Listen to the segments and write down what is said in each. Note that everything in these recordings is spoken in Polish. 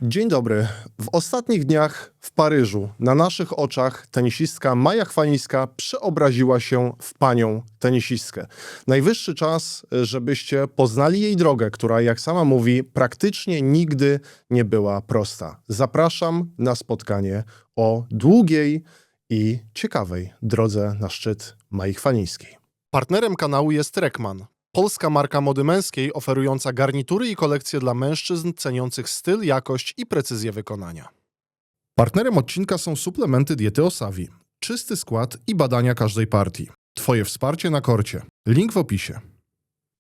Dzień dobry. W ostatnich dniach w Paryżu na naszych oczach tenisistka Maja Chwalińska przeobraziła się w panią tenisistkę. Najwyższy czas, żebyście poznali jej drogę, która, jak sama mówi, praktycznie nigdy nie była prosta. Zapraszam na spotkanie o długiej i ciekawej drodze na szczyt Mai Chwalińskiej. Partnerem kanału jest Reckman. Polska marka mody męskiej oferująca garnitury i kolekcje dla mężczyzn ceniących styl, jakość i precyzję wykonania. Partnerem odcinka są suplementy diety Osavi, czysty skład i badania każdej partii. Twoje wsparcie na korcie. Link w opisie.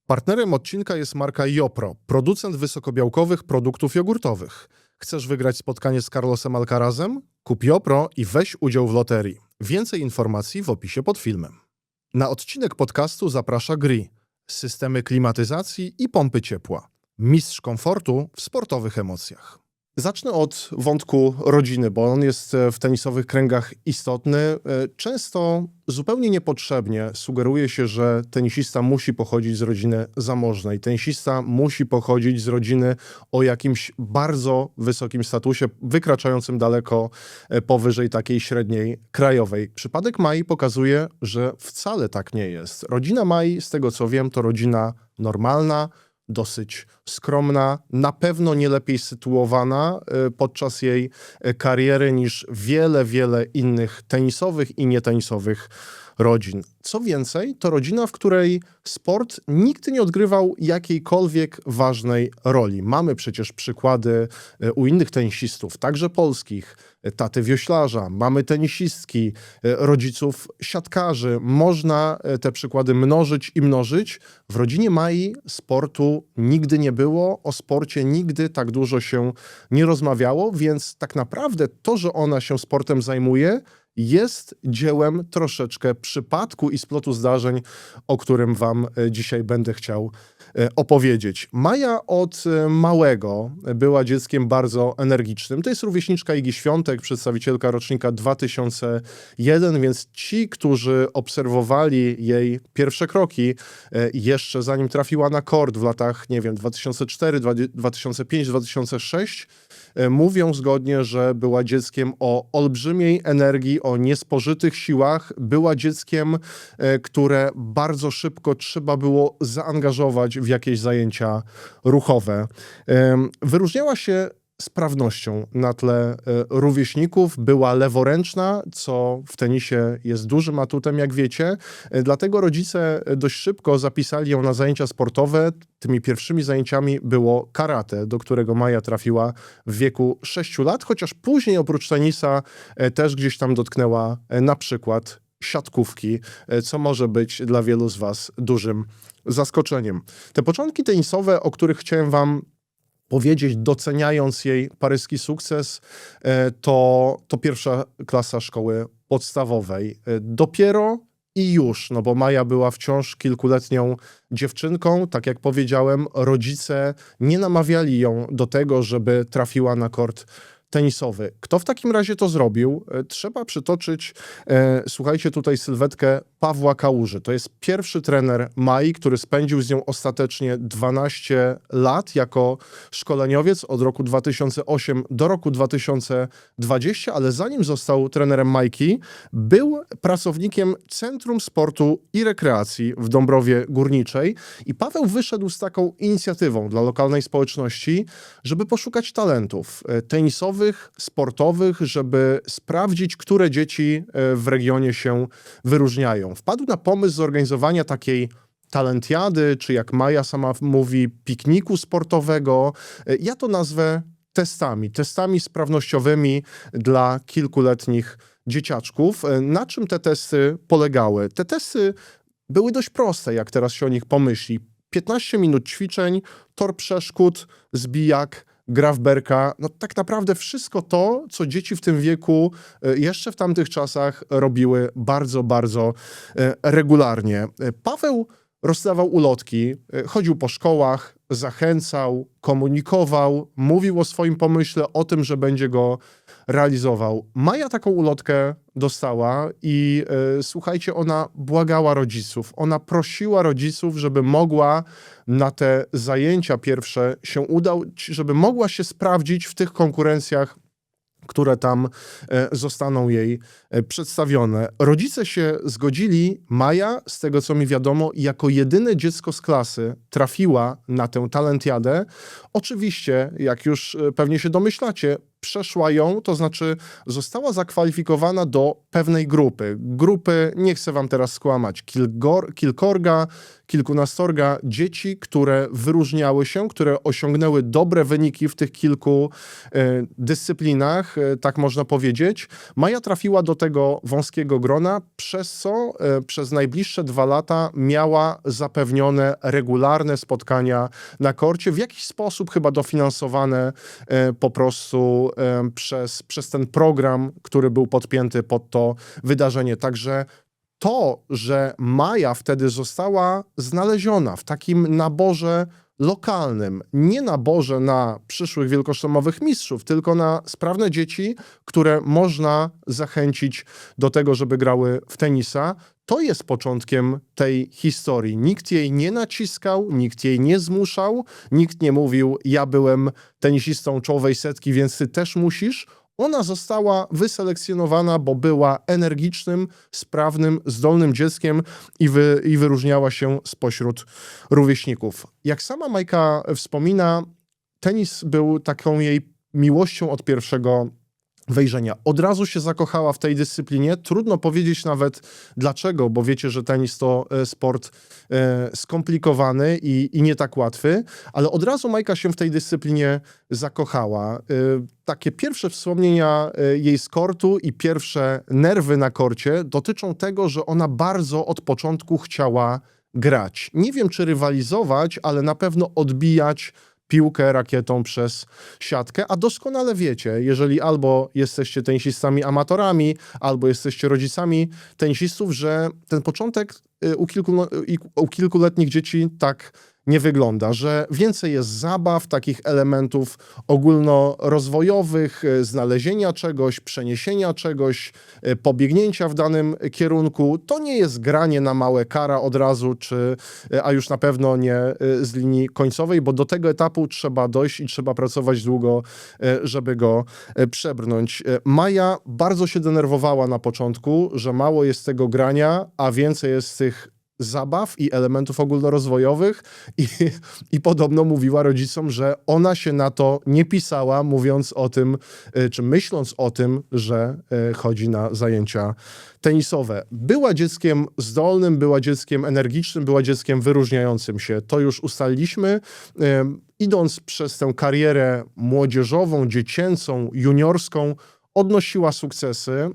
Partnerem odcinka jest marka Jopro, producent wysokobiałkowych produktów jogurtowych. Chcesz wygrać spotkanie z Carlosem Alcarazem? Kup Jopro i weź udział w loterii. Więcej informacji w opisie pod filmem. Na odcinek podcastu zaprasza GRI. Systemy klimatyzacji i pompy ciepła. Mistrz komfortu w sportowych emocjach. Zacznę od wątku rodziny, bo on jest w tenisowych kręgach istotny. Często zupełnie niepotrzebnie sugeruje się, że tenisista musi pochodzić z rodziny zamożnej. Tenisista musi pochodzić z rodziny o jakimś bardzo wysokim statusie, wykraczającym daleko powyżej takiej średniej krajowej. Przypadek Mai pokazuje, że wcale tak nie jest. Rodzina Mai, z tego co wiem, to rodzina normalna, dosyć skromna, na pewno nie lepiej sytuowana podczas jej kariery niż wiele innych tenisowych i nietenisowych rodzin. Co więcej, to rodzina, w której sport nigdy nie odgrywał jakiejkolwiek ważnej roli. Mamy przecież przykłady u innych tenisistów, także polskich, taty wioślarza, mamy tenisistki, rodziców siatkarzy. Można te przykłady mnożyć i mnożyć. W rodzinie Mai sportu nigdy nie było, o sporcie nigdy tak dużo się nie rozmawiało, więc tak naprawdę to, że ona się sportem zajmuje, jest dziełem troszeczkę przypadku i splotu zdarzeń, o którym wam dzisiaj będę chciał opowiedzieć. Maja od małego była dzieckiem bardzo energicznym. To jest rówieśniczka Igi Świątek, przedstawicielka rocznika 2001, więc ci, którzy obserwowali jej pierwsze kroki jeszcze zanim trafiła na kort w latach, nie wiem, 2004, 2005, 2006, mówią zgodnie, że była dzieckiem o olbrzymiej energii, o niespożytych siłach. Była dzieckiem, które bardzo szybko trzeba było zaangażować w jakieś zajęcia ruchowe. Wyróżniała się sprawnością na tle rówieśników, była leworęczna, co w tenisie jest dużym atutem, jak wiecie. Dlatego rodzice dość szybko zapisali ją na zajęcia sportowe. Tymi pierwszymi zajęciami było karate, do którego Maja trafiła w wieku 6 lat, chociaż później oprócz tenisa też gdzieś tam dotknęła na przykład siatkówki, co może być dla wielu z was dużym zaskoczeniem. Te początki tenisowe, o których chciałem wam powiedzieć, doceniając jej paryski sukces, to pierwsza klasa szkoły podstawowej. Dopiero i już, no bo Maja była wciąż kilkuletnią dziewczynką. Tak jak powiedziałem, rodzice nie namawiali ją do tego, żeby trafiła na kort tenisowy. Kto w takim razie to zrobił? Trzeba przytoczyć, słuchajcie, tutaj sylwetkę Pawła Kałuży. To jest pierwszy trener Mai, który spędził z nią ostatecznie 12 lat jako szkoleniowiec od roku 2008 do roku 2020, ale zanim został trenerem Majki, był pracownikiem Centrum Sportu i Rekreacji w Dąbrowie Górniczej i Paweł wyszedł z taką inicjatywą dla lokalnej społeczności, żeby poszukać talentów tenisowych, sportowych, żeby sprawdzić, które dzieci w regionie się wyróżniają. Wpadł na pomysł zorganizowania takiej talentiady, czy jak Maja sama mówi, pikniku sportowego. Ja to nazwę testami sprawnościowymi dla kilkuletnich dzieciaczków. Na czym te testy polegały? Te testy były dość proste, jak teraz się o nich pomyśli. 15 minut ćwiczeń, tor przeszkód, zbijak, gra w berka, no tak naprawdę wszystko to, co dzieci w tym wieku jeszcze w tamtych czasach robiły bardzo regularnie. Paweł rozdawał ulotki, chodził po szkołach, zachęcał, komunikował, mówił o swoim pomyśle, o tym, że będzie go realizował. Maja taką ulotkę dostała i słuchajcie, ona błagała rodziców. Ona prosiła rodziców, żeby mogła na te zajęcia pierwsze się udać, żeby mogła się sprawdzić w tych konkurencjach, które tam zostaną jej przedstawione. Rodzice się zgodzili. Maja, z tego co mi wiadomo, jako jedyne dziecko z klasy trafiła na tę talentjadę. Oczywiście, jak już pewnie się domyślacie, przeszła ją, to znaczy została zakwalifikowana do pewnej grupy. Grupy, nie chcę wam teraz skłamać, kilkunastorga dzieci, które wyróżniały się, które osiągnęły dobre wyniki w tych kilku dyscyplinach, tak można powiedzieć. Maja trafiła do tego wąskiego grona, przez co przez najbliższe 2 lata miała zapewnione regularne spotkania na korcie, w jakiś sposób chyba dofinansowane po prostu przez ten program, który był podpięty pod to wydarzenie. Także to, że Maja wtedy została znaleziona w takim naborze lokalnym, nie naborze na przyszłych wielkoszlemowych mistrzów, tylko na sprawne dzieci, które można zachęcić do tego, żeby grały w tenisa, to jest początkiem tej historii. Nikt jej nie naciskał, nikt jej nie zmuszał, nikt nie mówił, ja byłem tenisistą czołowej setki, więc ty też musisz. Ona została wyselekcjonowana, bo była energicznym, sprawnym, zdolnym dzieckiem i wyróżniała się spośród rówieśników. Jak sama Majka wspomina, tenis był taką jej miłością od pierwszego wejrzenia. Od razu się zakochała w tej dyscyplinie. Trudno powiedzieć nawet dlaczego, bo wiecie, że tenis to sport skomplikowany i nie tak łatwy, ale od razu Majka się w tej dyscyplinie zakochała. Takie pierwsze wspomnienia jej z kortu i pierwsze nerwy na korcie dotyczą tego, że ona bardzo od początku chciała grać. Nie wiem, czy rywalizować, ale na pewno odbijać piłkę rakietą przez siatkę, a doskonale wiecie, jeżeli albo jesteście tenisistami amatorami, albo jesteście rodzicami tenisistów, że ten początek u kilkuletnich dzieci tak nie wygląda, że więcej jest zabaw, takich elementów ogólnorozwojowych, znalezienia czegoś, przeniesienia czegoś, pobiegnięcia w danym kierunku. To nie jest granie na małe kara od razu, a już na pewno nie z linii końcowej, bo do tego etapu trzeba dojść i trzeba pracować długo, żeby go przebrnąć. Maja bardzo się denerwowała na początku, że mało jest tego grania, a więcej jest tych zabaw i elementów ogólnorozwojowych i podobno mówiła rodzicom, że ona się na to nie pisała, mówiąc o tym, czy myśląc o tym, że chodzi na zajęcia tenisowe. Była dzieckiem zdolnym, była dzieckiem energicznym, była dzieckiem wyróżniającym się. To już ustaliliśmy. Idąc przez tę karierę młodzieżową, dziecięcą, juniorską, odnosiła sukcesy.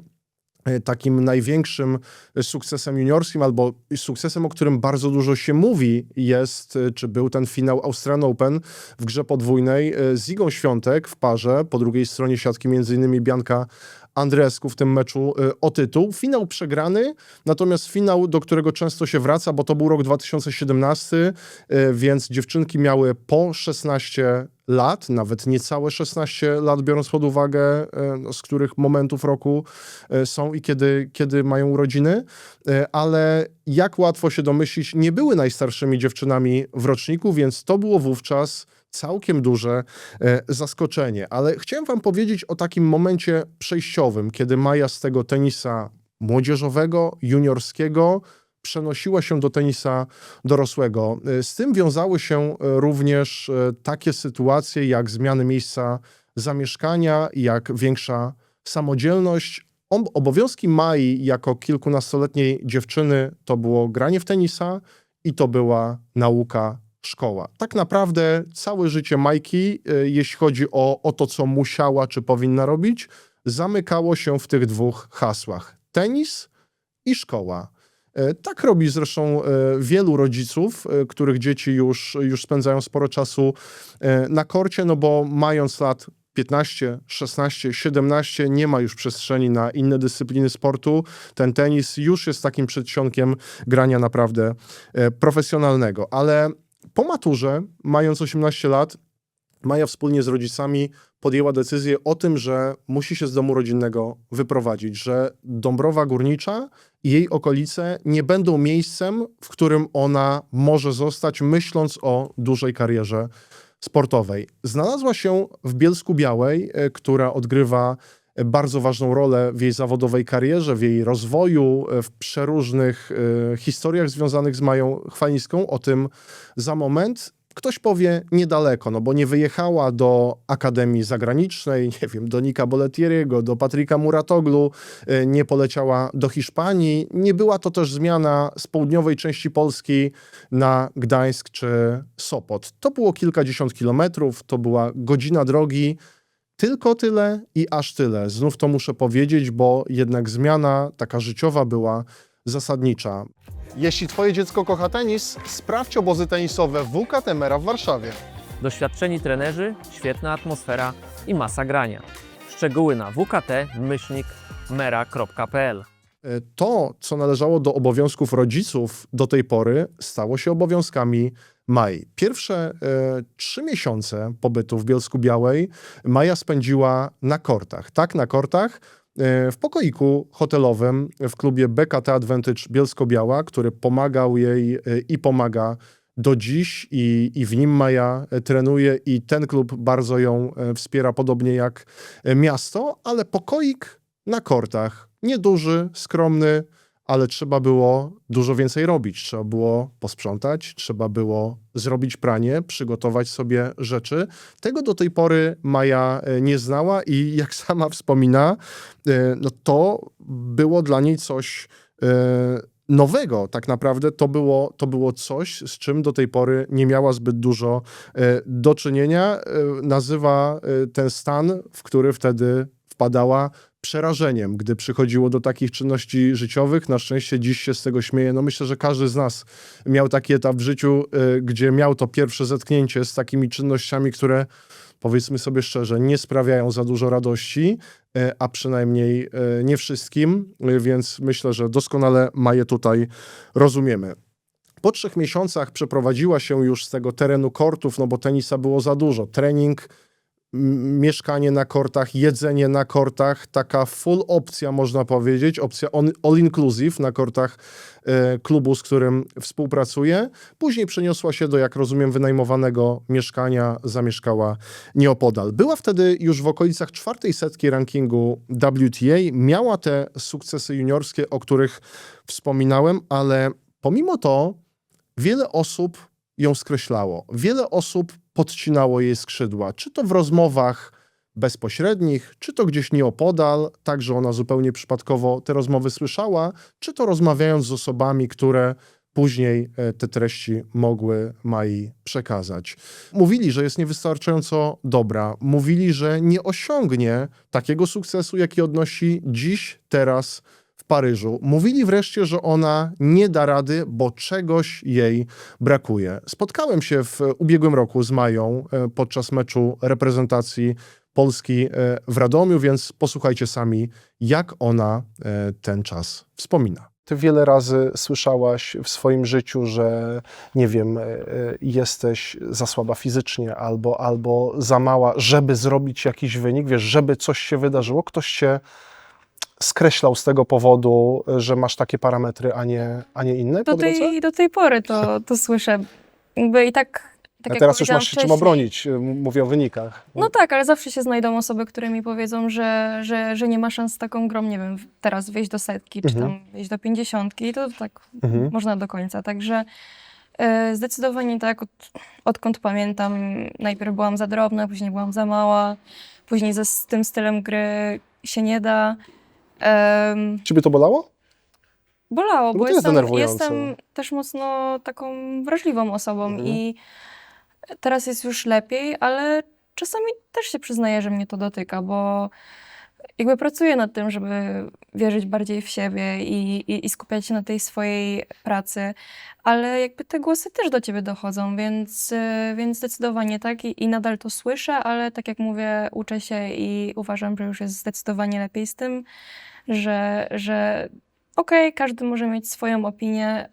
Takim największym sukcesem juniorskim albo sukcesem, o którym bardzo dużo się mówi jest, czy był ten finał Australian Open w grze podwójnej z Igą Świątek w parze, po drugiej stronie siatki m.in. Bianca Andreescu w tym meczu o tytuł. Finał przegrany, natomiast finał, do którego często się wraca, bo to był rok 2017, więc dziewczynki miały po 16 lat, nawet niecałe 16 lat, biorąc pod uwagę, z których momentów roku są i kiedy mają urodziny, ale jak łatwo się domyślić, nie były najstarszymi dziewczynami w roczniku, więc to było wówczas całkiem duże zaskoczenie. Ale chciałem wam powiedzieć o takim momencie przejściowym, kiedy Maja z tego tenisa młodzieżowego, juniorskiego przenosiła się do tenisa dorosłego. Z tym wiązały się również takie sytuacje jak zmiany miejsca zamieszkania, jak większa samodzielność. Obowiązki Mai jako kilkunastoletniej dziewczyny to było granie w tenisa i to była nauka, szkoła. Tak naprawdę całe życie Majki, jeśli chodzi o to, co musiała czy powinna robić, zamykało się w tych 2 hasłach. Tenis i szkoła. Tak robi zresztą wielu rodziców, których dzieci już spędzają sporo czasu na korcie, no bo mając lat 15, 16, 17 nie ma już przestrzeni na inne dyscypliny sportu. Ten tenis już jest takim przedsionkiem grania naprawdę profesjonalnego. Ale po maturze, mając 18 lat, Maja wspólnie z rodzicami podjęła decyzję o tym, że musi się z domu rodzinnego wyprowadzić, że Dąbrowa Górnicza i jej okolice nie będą miejscem, w którym ona może zostać, myśląc o dużej karierze sportowej. Znalazła się w Bielsku-Białej, która odgrywa bardzo ważną rolę w jej zawodowej karierze, w jej rozwoju, w przeróżnych historiach związanych z Mają Chwalińską. O tym za moment. Ktoś powie niedaleko, no bo nie wyjechała do Akademii Zagranicznej, nie wiem, do Nika Boletieriego, do Patryka Muratoglu, nie poleciała do Hiszpanii. Nie była to też zmiana z południowej części Polski na Gdańsk czy Sopot. To było kilkadziesiąt kilometrów, to była godzina drogi. Tylko tyle i aż tyle. Znów to muszę powiedzieć, bo jednak zmiana taka życiowa była zasadnicza. Jeśli twoje dziecko kocha tenis, sprawdź obozy tenisowe WKT Mera w Warszawie. Doświadczeni trenerzy, świetna atmosfera i masa grania. Szczegóły na wkt-mera.pl. To, co należało do obowiązków rodziców do tej pory, stało się obowiązkami Mai. Pierwsze 3 miesiące pobytu w Bielsku-Białej Maja spędziła na kortach. Tak, na kortach, w pokoiku hotelowym w klubie BKT Advantage Bielsko-Biała, który pomagał jej i pomaga do dziś i w nim Maja trenuje i ten klub bardzo ją wspiera, podobnie jak miasto, ale pokoik na kortach, nieduży, skromny, ale trzeba było dużo więcej robić. Trzeba było posprzątać, trzeba było zrobić pranie, przygotować sobie rzeczy. Tego do tej pory Maja nie znała i jak sama wspomina, no to było dla niej coś nowego. Tak naprawdę to było coś, z czym do tej pory nie miała zbyt dużo do czynienia. Nazywa ten stan, w który wtedy wpadała, przerażeniem, gdy przychodziło do takich czynności życiowych. Na szczęście dziś się z tego śmieje. No myślę, że każdy z nas miał taki etap w życiu, gdzie miał to pierwsze zetknięcie z takimi czynnościami, które, powiedzmy sobie szczerze, nie sprawiają za dużo radości, a przynajmniej nie wszystkim, więc myślę, że doskonale Maję tutaj rozumiemy. Po 3 miesiącach przeprowadziła się już z tego terenu kortów, no bo tenisa było za dużo. Trening, mieszkanie na kortach, jedzenie na kortach, taka full opcja, można powiedzieć, opcja all inclusive na kortach klubu, z którym współpracuje. Później przeniosła się do, jak rozumiem, wynajmowanego mieszkania, zamieszkała nieopodal. Była wtedy już w okolicach 4. setki rankingu WTA, miała te sukcesy juniorskie, o których wspominałem, ale pomimo to wiele osób ją skreślało. Wiele osób podcinało jej skrzydła, czy to w rozmowach bezpośrednich, czy to gdzieś nieopodal, tak że ona zupełnie przypadkowo te rozmowy słyszała, czy to rozmawiając z osobami, które później te treści mogły Mai przekazać. Mówili, że jest niewystarczająco dobra, mówili, że nie osiągnie takiego sukcesu, jaki odnosi dziś, teraz w Paryżu. Mówili wreszcie, że ona nie da rady, bo czegoś jej brakuje. Spotkałem się w ubiegłym roku z Mają podczas meczu reprezentacji Polski w Radomiu, więc posłuchajcie sami, jak ona ten czas wspomina. Ty wiele razy słyszałaś w swoim życiu, że nie wiem, jesteś za słaba fizycznie albo za mała, żeby zrobić jakiś wynik, wiesz, żeby coś się wydarzyło, ktoś cię skreślał z tego powodu, że masz takie parametry, a nie inne? Do tej pory to słyszę. Jakby i tak A jak teraz już powiedziałam masz się czym wcześniej. obronić, mówię o wynikach. No tak, ale zawsze się znajdą osoby, które mi powiedzą, że nie ma szans z taką grą, nie wiem, teraz wejść do setki, czy tam wejść do 50 i to tak można do końca. Także zdecydowanie tak, odkąd pamiętam, najpierw byłam za drobna, później byłam za mała, później z tym stylem gry się nie da. Ciebie to bolało? Bolało, No bo to jest denerwujące. jestem też mocno taką wrażliwą osobą i teraz jest już lepiej, ale czasami też się przyznaję, że mnie to dotyka, bo jakby pracuję nad tym, żeby wierzyć bardziej w siebie i skupiać się na tej swojej pracy, ale jakby te głosy też do ciebie dochodzą, więc zdecydowanie tak i nadal to słyszę, ale tak jak mówię, uczę się i uważam, że już jest zdecydowanie lepiej z tym, że okej, każdy może mieć swoją opinię,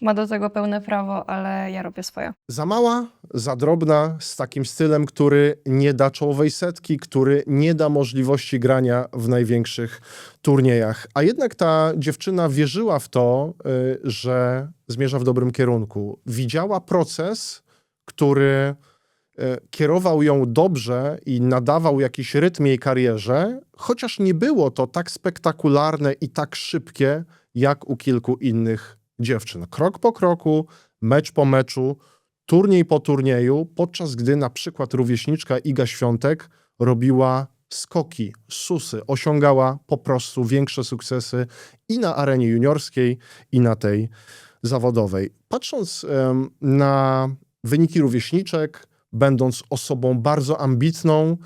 ma do tego pełne prawo, ale ja robię swoje. Za mała, za drobna, z takim stylem, który nie da czołowej setki, który nie da możliwości grania w największych turniejach. A jednak ta dziewczyna wierzyła w to, że zmierza w dobrym kierunku. Widziała proces, który kierował ją dobrze i nadawał jakiś rytm jej karierze, chociaż nie było to tak spektakularne i tak szybkie, jak u kilku innych dziewczyn. Krok po kroku, mecz po meczu, turniej po turnieju, podczas gdy na przykład rówieśniczka Iga Świątek robiła skoki, susy, osiągała po prostu większe sukcesy i na arenie juniorskiej, i na tej zawodowej. Patrząc na wyniki rówieśniczek, będąc osobą bardzo ambitną,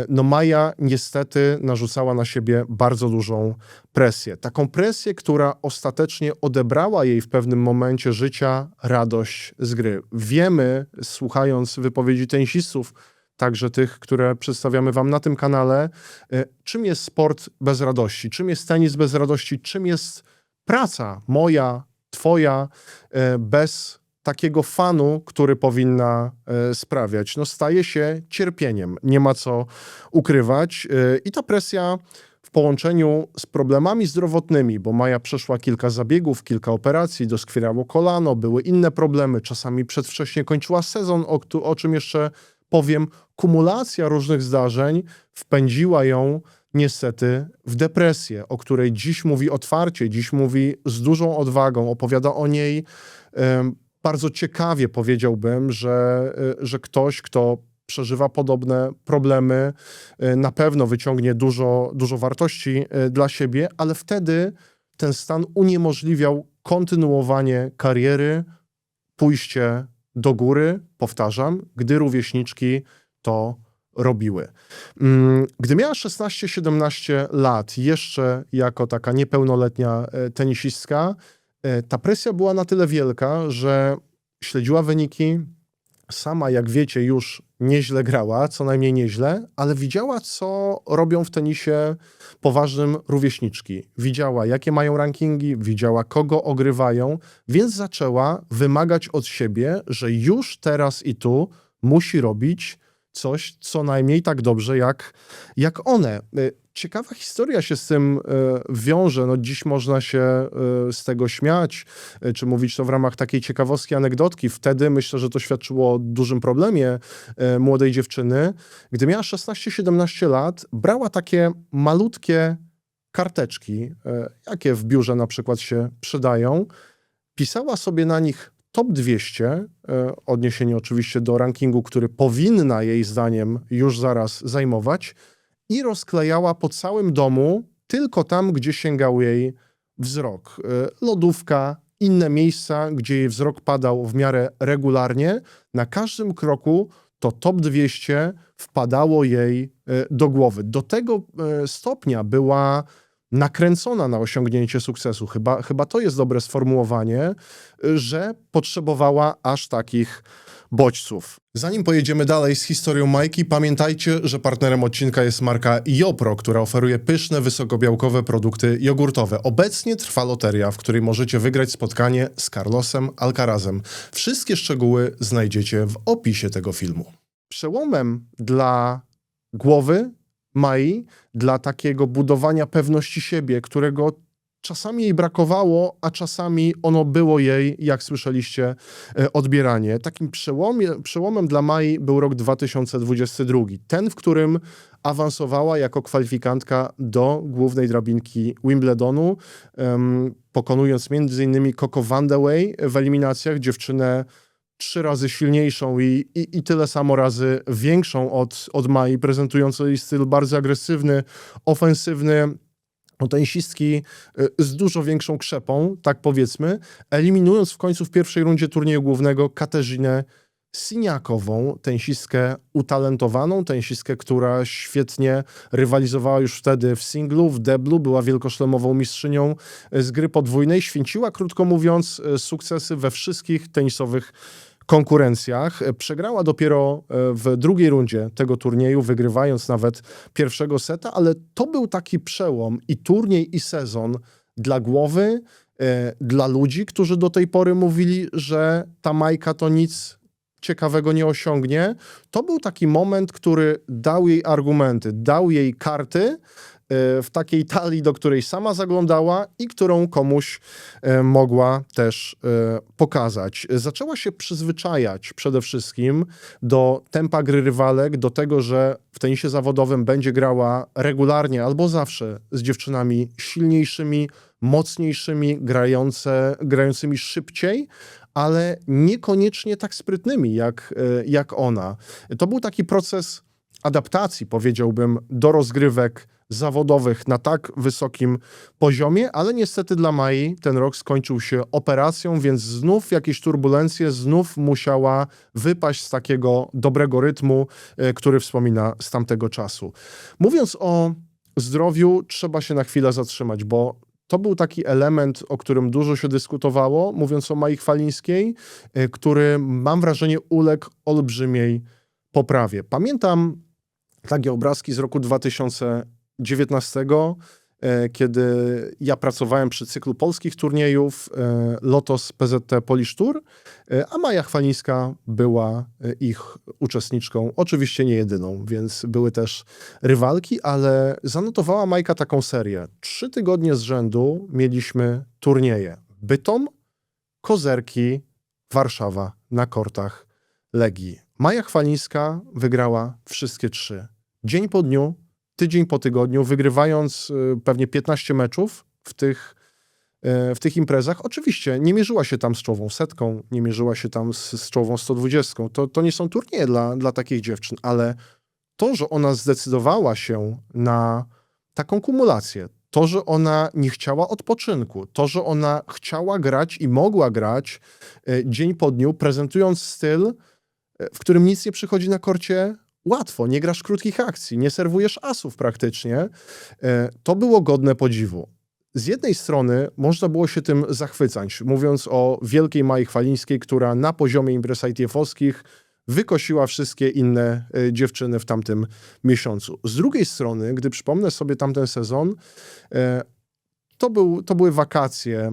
no Maja niestety narzucała na siebie bardzo dużą presję. Taką presję, która ostatecznie odebrała jej w pewnym momencie życia radość z gry. Wiemy, słuchając wypowiedzi tenisistów, także tych, które przedstawiamy wam na tym kanale, czym jest sport bez radości, czym jest tenis bez radości, czym jest praca moja, twoja, bez takiego fanu, który powinna sprawiać. No staje się cierpieniem, nie ma co ukrywać. I ta presja w połączeniu z problemami zdrowotnymi, bo Maja przeszła kilka zabiegów, kilka operacji, doskwierało kolano, były inne problemy, czasami przedwcześnie kończyła sezon, o czym jeszcze powiem. Kumulacja różnych zdarzeń wpędziła ją niestety w depresję, o której dziś mówi otwarcie, dziś mówi z dużą odwagą, opowiada o niej bardzo ciekawie, powiedziałbym, że ktoś, kto przeżywa podobne problemy, na pewno wyciągnie dużo wartości dla siebie, ale wtedy ten stan uniemożliwiał kontynuowanie kariery, pójście do góry, powtarzam, gdy rówieśniczki to robiły. Gdy miała 16-17 lat, jeszcze jako taka niepełnoletnia tenisistka, ta presja była na tyle wielka, że śledziła wyniki, sama, jak wiecie, już nieźle grała, co najmniej nieźle, ale widziała, co robią w tenisie poważnym rówieśniczki. Widziała, jakie mają rankingi, widziała, kogo ogrywają, więc zaczęła wymagać od siebie, że już teraz i tu musi robić coś co najmniej tak dobrze jak one. Ciekawa historia się z tym wiąże. No, dziś można się z tego śmiać, czy mówić to w ramach takiej ciekawostki, anegdotki. Wtedy myślę, że to świadczyło o dużym problemie młodej dziewczyny. Gdy miała 16-17 lat, brała takie malutkie karteczki, jakie w biurze na przykład się przydają. Pisała sobie na nich top 200, odniesienie oczywiście do rankingu, który powinna jej zdaniem już zaraz zajmować, i rozklejała po całym domu, tylko tam, gdzie sięgał jej wzrok. Lodówka, inne miejsca, gdzie jej wzrok padał w miarę regularnie. Na każdym kroku to top 200 wpadało jej do głowy. Do tego stopnia była nakręcona na osiągnięcie sukcesu, chyba to jest dobre sformułowanie, że potrzebowała aż takich bodźców. Zanim pojedziemy dalej z historią Majki, pamiętajcie, że partnerem odcinka jest marka Jopro, która oferuje pyszne, wysokobiałkowe produkty jogurtowe. Obecnie trwa loteria, w której możecie wygrać spotkanie z Carlosem Alcarazem. Wszystkie szczegóły znajdziecie w opisie tego filmu. Przełomem dla głowy Mai, dla takiego budowania pewności siebie, którego czasami jej brakowało, a czasami ono było jej, jak słyszeliście, odbieranie. Takim przełomem dla Mai był rok 2022. Ten, w którym awansowała jako kwalifikantka do głównej drabinki Wimbledonu, pokonując m.in. Coco Vandeweghe w eliminacjach, dziewczynę 3 razy silniejszą i tyle samo razy większą od Mai, prezentującą jej styl bardzo agresywny, ofensywny, tenisistki z dużo większą krzepą, tak powiedzmy, eliminując w końcu w pierwszej rundzie turnieju głównego Katarzynę siniakową tenisistkę, utalentowaną tenisistkę, która świetnie rywalizowała już wtedy w singlu, w deblu, była wielkoszlemową mistrzynią z gry podwójnej, święciła, krótko mówiąc, sukcesy we wszystkich tenisowych konkurencjach. Przegrała dopiero w drugiej rundzie tego turnieju, wygrywając nawet pierwszego seta, ale to był taki przełom i turniej, i sezon dla głowy, dla ludzi, którzy do tej pory mówili, że ta Majka to nic ciekawego nie osiągnie. To był taki moment, który dał jej argumenty, dał jej karty w takiej talii, do której sama zaglądała i którą komuś mogła też pokazać. Zaczęła się przyzwyczajać przede wszystkim do tempa gry rywalek, do tego, że w tenisie zawodowym będzie grała regularnie albo zawsze z dziewczynami silniejszymi, mocniejszymi, grającymi szybciej, ale niekoniecznie tak sprytnymi jak ona. To był taki proces adaptacji, powiedziałbym, do rozgrywek zawodowych na tak wysokim poziomie, ale niestety dla Mai ten rok skończył się operacją, więc znów jakieś turbulencje, znów musiała wypaść z takiego dobrego rytmu, który wspomina z tamtego czasu. Mówiąc o zdrowiu, trzeba się na chwilę zatrzymać, bo to był taki element, o którym dużo się dyskutowało, mówiąc o Mai Chwalińskiej, który, mam wrażenie, uległ olbrzymiej poprawie. Pamiętam takie obrazki z roku 2019, kiedy ja pracowałem przy cyklu polskich turniejów Lotos PZT Polish Tour, a Maja Chwalińska była ich uczestniczką, oczywiście nie jedyną, więc były też rywalki, ale zanotowała Majka taką serię. 3 tygodnie z rzędu mieliśmy turnieje. Bytom, Kozerki, Warszawa na kortach Legii. Maja Chwalińska wygrała wszystkie 3. Dzień po dniu, tydzień po tygodniu, wygrywając pewnie 15 meczów w tych imprezach. Oczywiście nie mierzyła się tam z czołową setką, nie mierzyła się tam z czołową 120. To nie są turnieje dla takich dziewczyn, ale to, że ona zdecydowała się na taką kumulację, to, że ona nie chciała odpoczynku, to, że ona chciała grać i mogła grać dzień po dniu, prezentując styl, w którym nic nie przychodzi na korcie łatwo, nie grasz krótkich akcji, nie serwujesz asów praktycznie, to było godne podziwu. Z jednej strony można było się tym zachwycać, mówiąc o wielkiej Mai Chwalińskiej, która na poziomie imprez ITF-owskich wykosiła wszystkie inne dziewczyny w tamtym miesiącu. Z drugiej strony, gdy przypomnę sobie tamten sezon, to były wakacje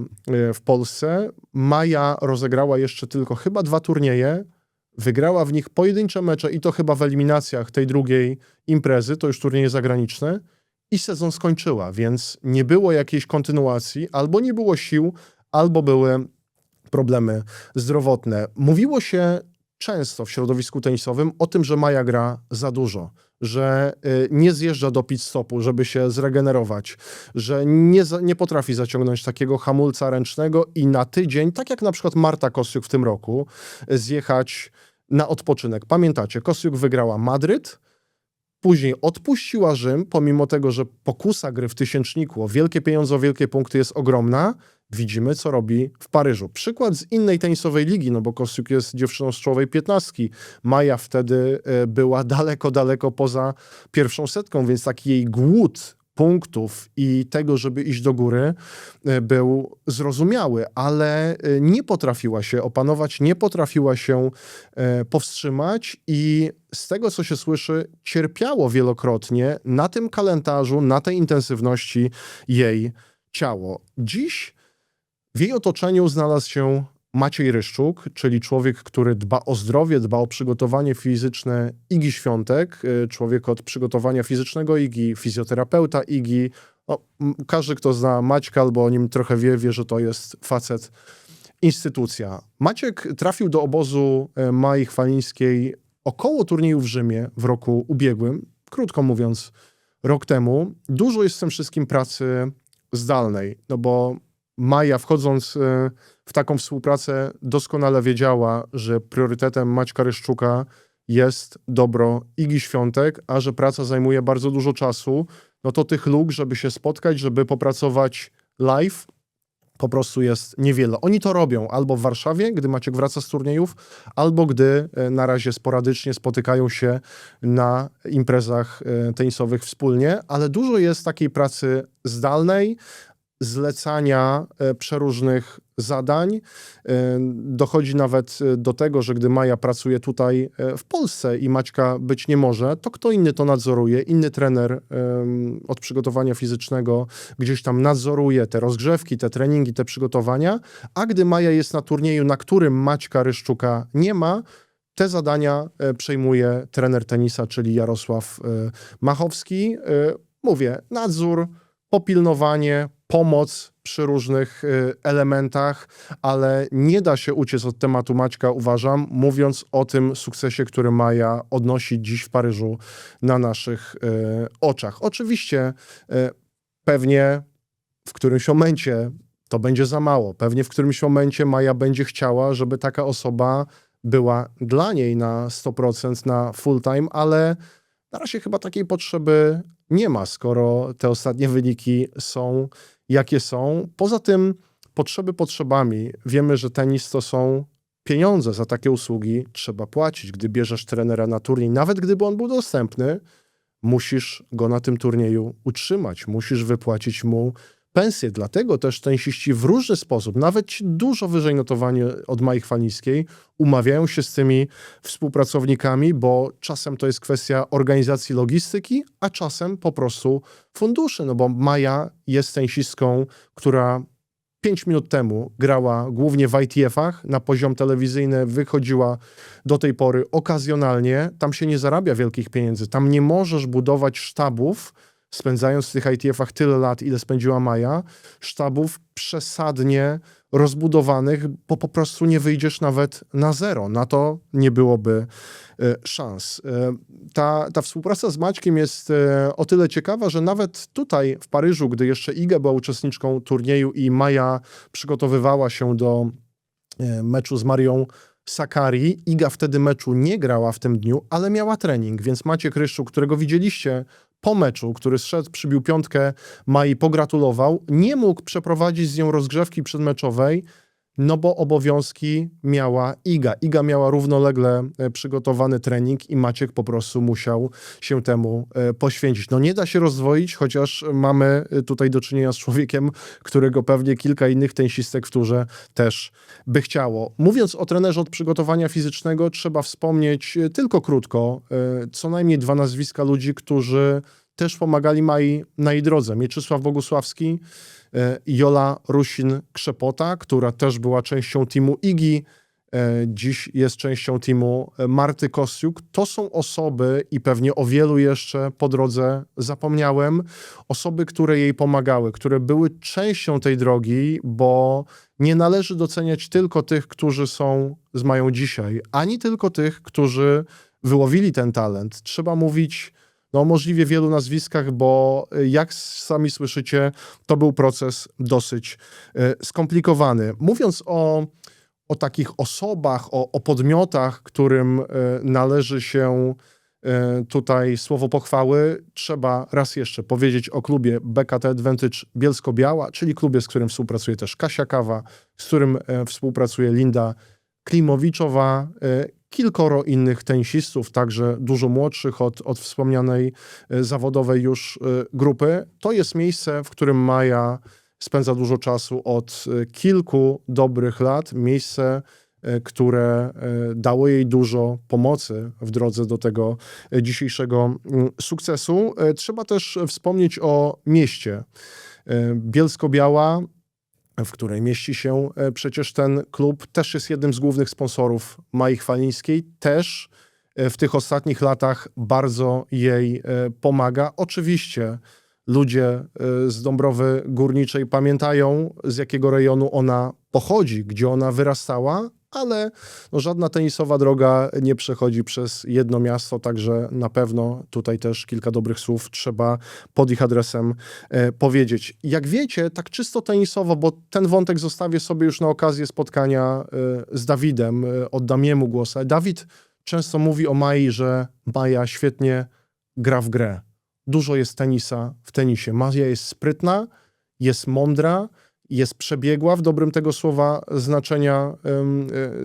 w Polsce. Maja rozegrała jeszcze tylko chyba 2 turnieje, wygrała w nich pojedyncze mecze i to chyba w eliminacjach tej drugiej imprezy, to już turnieje zagraniczne i sezon skończyła, więc nie było jakiejś kontynuacji, albo nie było sił, albo były problemy zdrowotne. Mówiło się często w środowisku tenisowym o tym, że Maja gra za dużo, że nie zjeżdża do pit stopu, żeby się zregenerować, że nie potrafi zaciągnąć takiego hamulca ręcznego i na tydzień, tak jak na przykład Marta Kostyuk w tym roku, zjechać na odpoczynek. Pamiętacie, Kostyuk wygrała Madryt, później odpuściła Rzym, pomimo tego, że pokusa gry w tysięczniku o wielkie pieniądze, o wielkie punkty jest ogromna. Widzimy, co robi w Paryżu. Przykład z innej tenisowej ligi, no bo Kostyuk jest dziewczyną z czołowej 15. Maja wtedy była daleko poza pierwszą setką, więc taki jej głód punktów i tego, żeby iść do góry, był zrozumiały, ale nie potrafiła się opanować, nie potrafiła się powstrzymać i z tego, co się słyszy, cierpiało wielokrotnie na tym kalendarzu, na tej intensywności jej ciało. Dziś w jej otoczeniu znalazł się Maciej Ryszczuk, czyli człowiek, który dba o zdrowie, dba o przygotowanie fizyczne Igi Świątek, człowiek od przygotowania fizycznego Igi, fizjoterapeuta Igi. No, każdy, kto zna Maćka albo o nim trochę wie, że to jest facet, instytucja. Maciek trafił do obozu Mai Chwalińskiej około turnieju w Rzymie w roku ubiegłym, krótko mówiąc rok temu. Dużo jest w tym wszystkim pracy zdalnej, no bo Maja, wchodząc w taką współpracę, doskonale wiedziała, że priorytetem Maćka Ryszczuka jest dobro Igi Świątek, a że praca zajmuje bardzo dużo czasu, no to tych luk, żeby się spotkać, żeby popracować live, po prostu jest niewiele. Oni to robią albo w Warszawie, gdy Maciek wraca z turniejów, albo gdy na razie sporadycznie spotykają się na imprezach tenisowych wspólnie, ale dużo jest takiej pracy zdalnej, zlecania przeróżnych zadań. Dochodzi nawet do tego, że gdy Maja pracuje tutaj w Polsce i Maćka być nie może, to kto inny to nadzoruje? Inny trener od przygotowania fizycznego gdzieś tam nadzoruje te rozgrzewki, te treningi, te przygotowania, a gdy Maja jest na turnieju, na którym Maćka Ryszczuka nie ma, te zadania przejmuje trener tenisa, czyli Jarosław Machowski. Mówię, nadzór, popilnowanie, pomoc przy różnych elementach, ale nie da się uciec od tematu Maćka, uważam, mówiąc o tym sukcesie, który Maja odnosi dziś w Paryżu na naszych oczach. Oczywiście pewnie w którymś momencie to będzie za mało. Pewnie w którymś momencie Maja będzie chciała, żeby taka osoba była dla niej na 100%, na full time, ale na razie chyba takiej potrzeby nie ma, skoro te ostatnie wyniki są jakie są. Poza tym potrzeby potrzebami. Wiemy, że tenis to są pieniądze. Za takie usługi trzeba płacić. Gdy bierzesz trenera na turniej, nawet gdyby on był dostępny, musisz go na tym turnieju utrzymać. Musisz wypłacić mu pensję. Dlatego też tenisiści w różny sposób, nawet ci dużo wyżej notowani od Mai Chwalińskiej, umawiają się z tymi współpracownikami, bo czasem to jest kwestia organizacji logistyki, a czasem po prostu funduszy. No bo Maja jest tenisistką, która 5 minut temu grała głównie w ITF-ach, na poziom telewizyjny wychodziła do tej pory okazjonalnie. Tam się nie zarabia wielkich pieniędzy. Tam nie możesz budować sztabów, spędzając w tych ITF-ach tyle lat, ile spędziła Maja, sztabów przesadnie rozbudowanych, bo po prostu nie wyjdziesz nawet na zero. Na to nie byłoby szans. Ta współpraca z Maćkiem jest o tyle ciekawa, że nawet tutaj w Paryżu, gdy jeszcze Iga była uczestniczką turnieju i Maja przygotowywała się do meczu z Marią Sakkari, Iga wtedy meczu nie grała w tym dniu, ale miała trening, więc Maciek Ryszczuk, którego widzieliście po meczu, który zszedł, przybił piątkę Mai, pogratulował, nie mógł przeprowadzić z nią rozgrzewki przedmeczowej, no bo obowiązki miała Iga. Iga miała równolegle przygotowany trening i Maciek po prostu musiał się temu poświęcić. No nie da się rozdwoić, chociaż mamy tutaj do czynienia z człowiekiem, którego pewnie kilka innych tenisistek w turze też by chciało. Mówiąc o trenerze od przygotowania fizycznego, trzeba wspomnieć tylko krótko co najmniej 2 nazwiska ludzi, którzy też pomagali Mai na jej drodze. Mieczysław Bogusławski, Jola Rusin-Krzepota, która też była częścią teamu Igi, dziś jest częścią teamu Marty Kostiuk. To są osoby i pewnie o wielu jeszcze po drodze zapomniałem. Osoby, które jej pomagały, które były częścią tej drogi, bo nie należy doceniać tylko tych, którzy są z Mają dzisiaj, ani tylko tych, którzy wyłowili ten talent. Trzeba mówić o możliwie wielu nazwiskach, bo jak sami słyszycie, to był proces dosyć skomplikowany. Mówiąc o takich osobach, o podmiotach, którym należy się tutaj słowo pochwały, trzeba raz jeszcze powiedzieć o klubie BKT Advantage Bielsko-Biała, czyli klubie, z którym współpracuje też Kasia Kawa, z którym współpracuje Linda Klimowiczowa, kilkoro innych tenisistów, także dużo młodszych od wspomnianej zawodowej już grupy. To jest miejsce, w którym Maja spędza dużo czasu od kilku dobrych lat. Miejsce, które dało jej dużo pomocy w drodze do tego dzisiejszego sukcesu. Trzeba też wspomnieć o mieście. Bielsko-Biała, w której mieści się przecież ten klub, też jest jednym z głównych sponsorów Mai Chwalińskiej, też w tych ostatnich latach bardzo jej pomaga. Oczywiście ludzie z Dąbrowy Górniczej pamiętają, z jakiego rejonu ona pochodzi, gdzie ona wyrastała, ale żadna tenisowa droga nie przechodzi przez jedno miasto, także na pewno tutaj też kilka dobrych słów trzeba pod ich adresem powiedzieć. Jak wiecie, tak czysto tenisowo, bo ten wątek zostawię sobie już na okazję spotkania z Dawidem, oddam jemu głos. Dawid często mówi o Mai, że Maja świetnie gra w grę. Dużo jest tenisa w tenisie. Maja jest sprytna, jest mądra, jest przebiegła w dobrym tego słowa znaczenia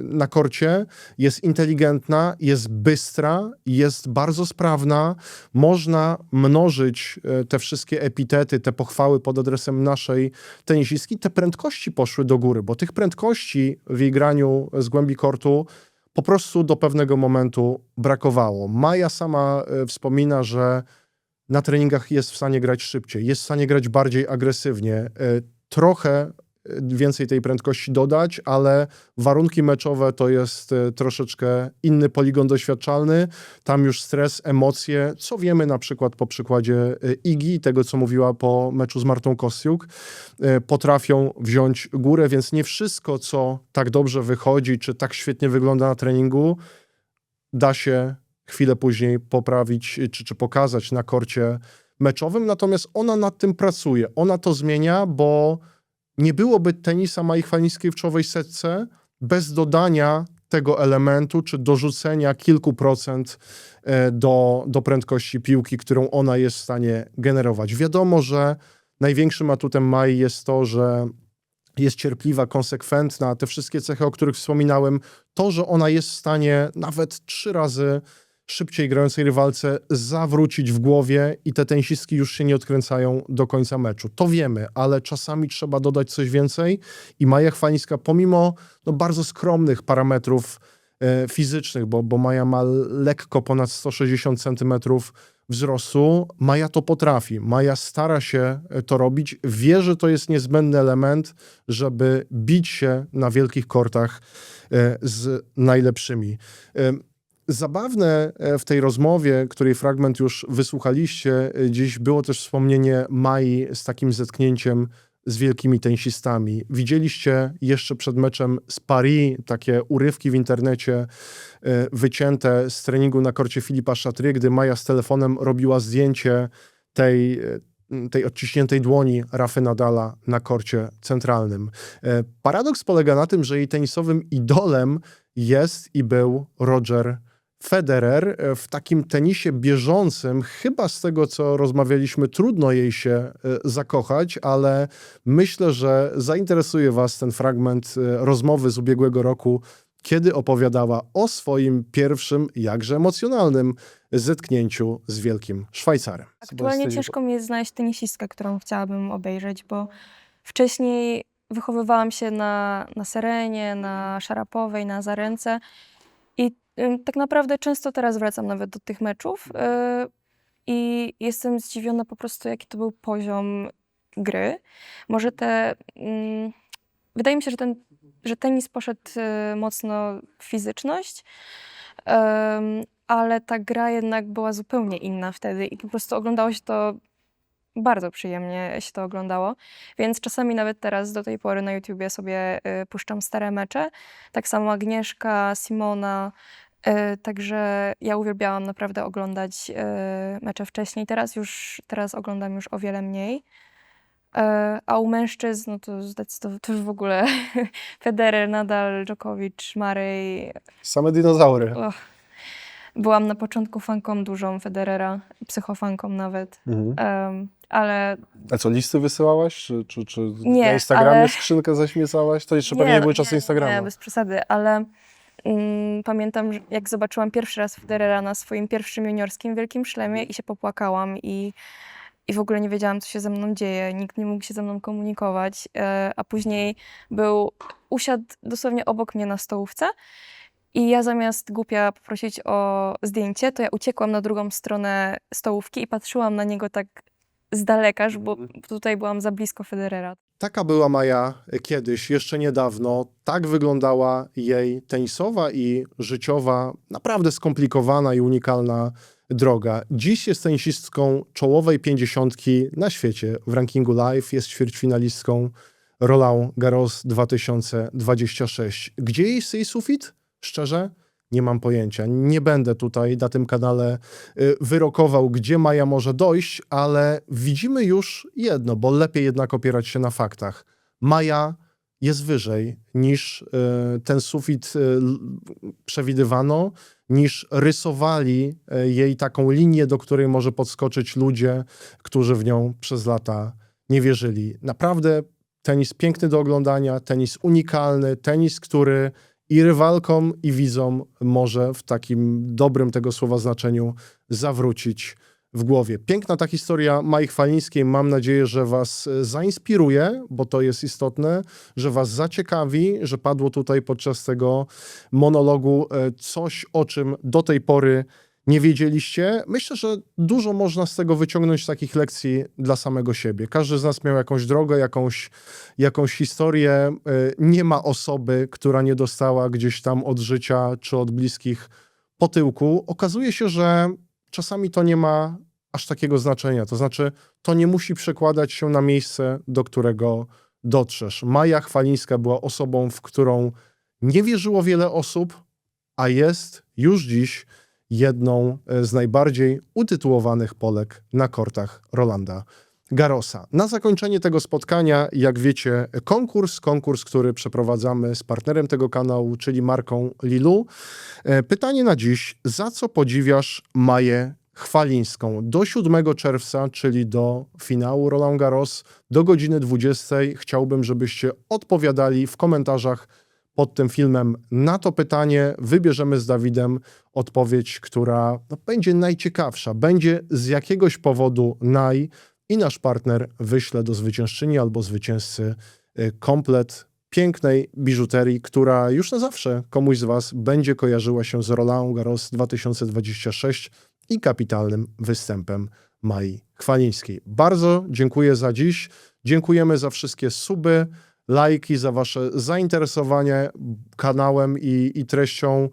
na korcie, jest inteligentna, jest bystra, jest bardzo sprawna. Można mnożyć te wszystkie epitety, te pochwały pod adresem naszej tenisistki. Te prędkości poszły do góry, bo tych prędkości w jej graniu z głębi kortu po prostu do pewnego momentu brakowało. Maja sama wspomina, że na treningach jest w stanie grać szybciej, jest w stanie grać bardziej agresywnie. Trochę więcej tej prędkości dodać, ale warunki meczowe to jest troszeczkę inny poligon doświadczalny. Tam już stres, emocje, co wiemy na przykład po przykładzie Igi, tego co mówiła po meczu z Martą Kostiuk, potrafią wziąć górę, więc nie wszystko, co tak dobrze wychodzi, czy tak świetnie wygląda na treningu, da się chwilę później poprawić, czy pokazać na korcie meczowym. Natomiast ona nad tym pracuje. Ona to zmienia, bo nie byłoby tenisa Mai Chwalińskiej w czołowej setce bez dodania tego elementu, czy dorzucenia kilku procent do prędkości piłki, którą ona jest w stanie generować. Wiadomo, że największym atutem Mai jest to, że jest cierpliwa, konsekwentna, te wszystkie cechy, o których wspominałem, to, że ona jest w stanie nawet 3 razy szybciej grającej rywalce zawrócić w głowie i te tenisistki już się nie odkręcają do końca meczu. To wiemy, ale czasami trzeba dodać coś więcej i Maja Chwalińska pomimo bardzo skromnych parametrów fizycznych, bo Maja ma lekko ponad 160 cm wzrostu, Maja to potrafi. Maja stara się to robić, wie, że to jest niezbędny element, żeby bić się na wielkich kortach z najlepszymi. Zabawne w tej rozmowie, której fragment już wysłuchaliście, dziś było też wspomnienie Mai z takim zetknięciem z wielkimi tenisistami. Widzieliście jeszcze przed meczem z Paris takie urywki w internecie wycięte z treningu na korcie Filipa Chatrier, gdy Maja z telefonem robiła zdjęcie tej odciśniętej dłoni Rafy Nadala na korcie centralnym. Paradoks polega na tym, że jej tenisowym idolem jest i był Roger Federer. W takim tenisie bieżącym, chyba z tego, co rozmawialiśmy, trudno jej się zakochać, ale myślę, że zainteresuje was ten fragment rozmowy z ubiegłego roku, kiedy opowiadała o swoim pierwszym, jakże emocjonalnym zetknięciu z wielkim Szwajcarem. Aktualnie ciężko mi jest znaleźć tenisistkę, którą chciałabym obejrzeć, bo wcześniej wychowywałam się na Serenie, na Szarapowej, na Zarence i tak naprawdę często teraz wracam nawet do tych meczów i jestem zdziwiona po prostu, jaki to był poziom gry. Może wydaje mi się, że tenis poszedł mocno w fizyczność, ale ta gra jednak była zupełnie inna wtedy i po prostu oglądało się to bardzo przyjemnie się to oglądało, więc czasami nawet teraz do tej pory na YouTubie sobie puszczam stare mecze. Tak samo Agnieszka, Simona, także ja uwielbiałam naprawdę oglądać mecze wcześniej. Teraz oglądam już o wiele mniej. A u mężczyzn, no to zdecydowanie to już w ogóle Federer, Nadal, Djokovic, Murray. Same dinozaury. Byłam na początku fanką dużą Federera, psychofanką nawet, ale... A co, listy wysyłałaś? Czy nie, na Instagramie ale... skrzynkę zaśmiecałaś? To jeszcze pewnie nie były czasy Instagrama. Nie, bez przesady, ale pamiętam, jak zobaczyłam pierwszy raz Federera na swoim pierwszym juniorskim wielkim szlemie i się popłakałam i w ogóle nie wiedziałam, co się ze mną dzieje. Nikt nie mógł się ze mną komunikować, a później usiadł dosłownie obok mnie na stołówce i ja zamiast głupia poprosić o zdjęcie, to ja uciekłam na drugą stronę stołówki i patrzyłam na niego tak z daleka, bo tutaj byłam za blisko Federera. Taka była Maja kiedyś, jeszcze niedawno. Tak wyglądała jej tenisowa i życiowa, naprawdę skomplikowana i unikalna droga. Dziś jest tenisistką czołowej 50 na świecie w rankingu live, jest ćwierćfinalistką Roland Garros 2026. Gdzie jest jej sufit? Szczerze, nie mam pojęcia. Nie będę tutaj na tym kanale wyrokował, gdzie Maja może dojść, ale widzimy już jedno, bo lepiej jednak opierać się na faktach. Maja jest wyżej niż ten sufit przewidywano, niż rysowali jej taką linię, do której może podskoczyć ludzie, którzy w nią przez lata nie wierzyli. Naprawdę tenis piękny do oglądania, tenis unikalny, tenis, który i rywalkom, i widzom może w takim dobrym tego słowa znaczeniu zawrócić w głowie. Piękna ta historia Mai Chwalińskiej. Mam nadzieję, że was zainspiruje, bo to jest istotne, że was zaciekawi, że padło tutaj podczas tego monologu coś, o czym do tej pory nie wiedzieliście. Myślę, że dużo można z tego wyciągnąć z takich lekcji dla samego siebie. Każdy z nas miał jakąś drogę, jakąś historię. Nie ma osoby, która nie dostała gdzieś tam od życia czy od bliskich po tyłku. Okazuje się, że czasami to nie ma aż takiego znaczenia. To znaczy, to nie musi przekładać się na miejsce, do którego dotrzesz. Maja Chwalińska była osobą, w którą nie wierzyło wiele osób, a jest już dziś jedną z najbardziej utytułowanych Polek na kortach Rolanda Garrosa. Na zakończenie tego spotkania, jak wiecie, konkurs, który przeprowadzamy z partnerem tego kanału, czyli marką Lilu. Pytanie na dziś: za co podziwiasz Maję Chwalińską? Do 7 czerwca, czyli do finału Roland Garros, do godziny 20, chciałbym, żebyście odpowiadali w komentarzach pod tym filmem na to pytanie. Wybierzemy z Dawidem odpowiedź, która będzie najciekawsza, będzie z jakiegoś powodu i nasz partner wyśle do zwyciężczyni albo zwycięzcy komplet pięknej biżuterii, która już na zawsze komuś z was będzie kojarzyła się z Roland Garros 2026 i kapitalnym występem Mai Chwalińskiej. Bardzo dziękuję za dziś. Dziękujemy za wszystkie suby, lajki, za wasze zainteresowanie kanałem i treścią.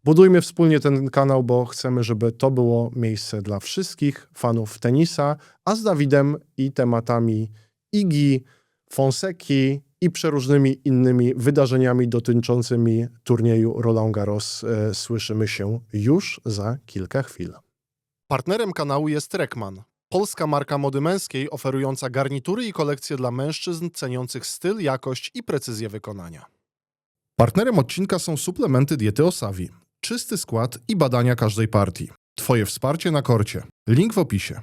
Budujmy wspólnie ten kanał, bo chcemy, żeby to było miejsce dla wszystkich fanów tenisa, a z Dawidem i tematami Igi, Fonseki i przeróżnymi innymi wydarzeniami dotyczącymi turnieju Roland Garros słyszymy się już za kilka chwil. Partnerem kanału jest Reckman, polska marka mody męskiej oferująca garnitury i kolekcje dla mężczyzn ceniących styl, jakość i precyzję wykonania. Partnerem odcinka są suplementy diety Osavi, czysty skład i badania każdej partii. Twoje wsparcie na korcie. Link w opisie.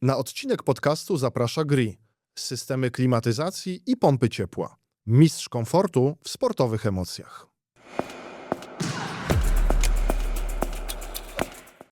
Na odcinek podcastu zaprasza GRI, systemy klimatyzacji i pompy ciepła. Mistrz komfortu w sportowych emocjach.